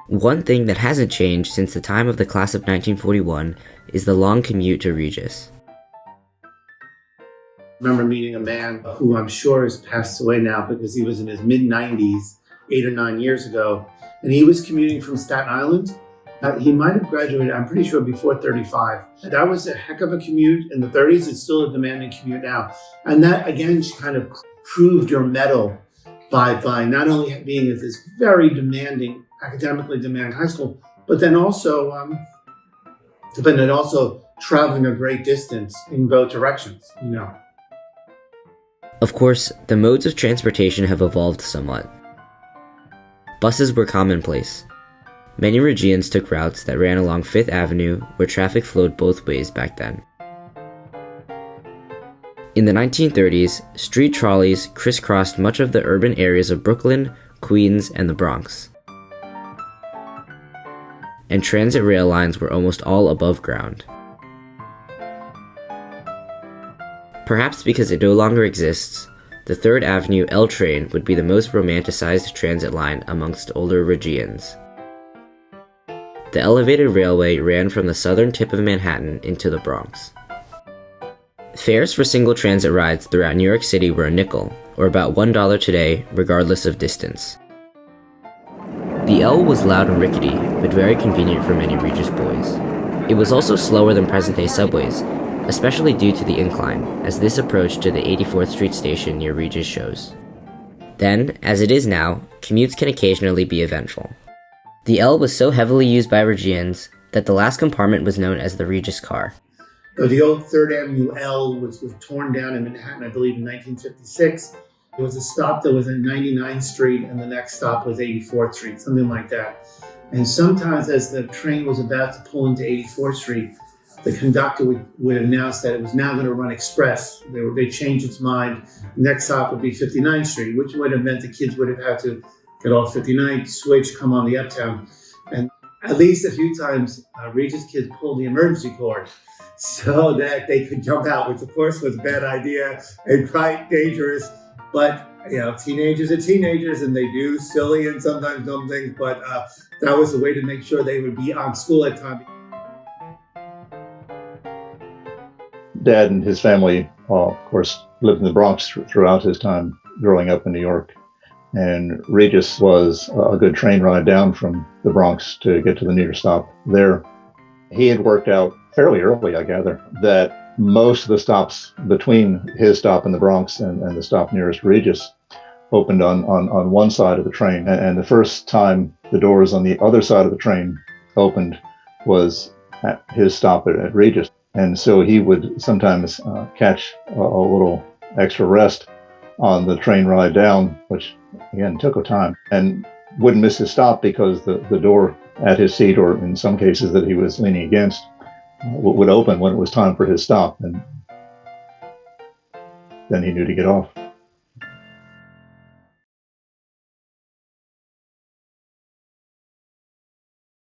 One thing that hasn't changed since the time of the class of 1941 is the long commute to Regis. I remember meeting a man who I'm sure has passed away now because he was in his mid-90s, 8 or 9 years ago, and he was commuting from Staten Island. He might have graduated, I'm pretty sure, before 35. That was a heck of a commute in the 30s. It's still a demanding commute now. And that, again, kind of proved your mettle by not only being at this very demanding, academically demanding high school, but then also traveling a great distance in both directions, Of course, the modes of transportation have evolved somewhat. Buses were commonplace. Many Regians took routes that ran along Fifth Avenue, where traffic flowed both ways back then. In the 1930s, street trolleys crisscrossed much of the urban areas of Brooklyn, Queens, and the Bronx. And transit rail lines were almost all above ground. Perhaps because it no longer exists, the 3rd Avenue L train would be the most romanticized transit line amongst older Regians. The elevated railway ran from the southern tip of Manhattan into the Bronx. Fares for single transit rides throughout New York City were a nickel, or about $1 today, regardless of distance. The L was loud and rickety, but very convenient for many Regis boys. It was also slower than present-day subways, especially due to the incline, as this approach to the 84th Street station near Regis shows. Then, as it is now, commutes can occasionally be eventful. The L was so heavily used by Regians that the last compartment was known as the Regis car. The old 3rd Avenue L was torn down in Manhattan, I believe, in 1956. It was a stop that was at 99th Street, and the next stop was 84th Street, something like that. And sometimes as the train was about to pull into 84th Street, the conductor would announce that it was now going to run express. They changed its mind. The next stop would be 59th Street, which would have meant the kids would have had to get off 59th, switch, come on the uptown. And at least a few times, Regis kids pulled the emergency cord so that they could jump out, which of course was a bad idea and quite dangerous. But, teenagers are teenagers and they do silly and sometimes dumb things, but that was the way to make sure they would be on school at time. Dad and his family, of course, lived in the Bronx throughout his time growing up in New York. And Regis was a good train ride down from the Bronx to get to the nearest stop there. He had worked out fairly early, I gather, that most of the stops between his stop in the Bronx and the stop nearest Regis opened on one side of the train. And the first time the doors on the other side of the train opened was at his stop at Regis. And so he would sometimes catch a little extra rest on the train ride down, which again took a time, and wouldn't miss his stop because the door at his seat, or in some cases that he was leaning against, would open when it was time for his stop, and then he knew to get off.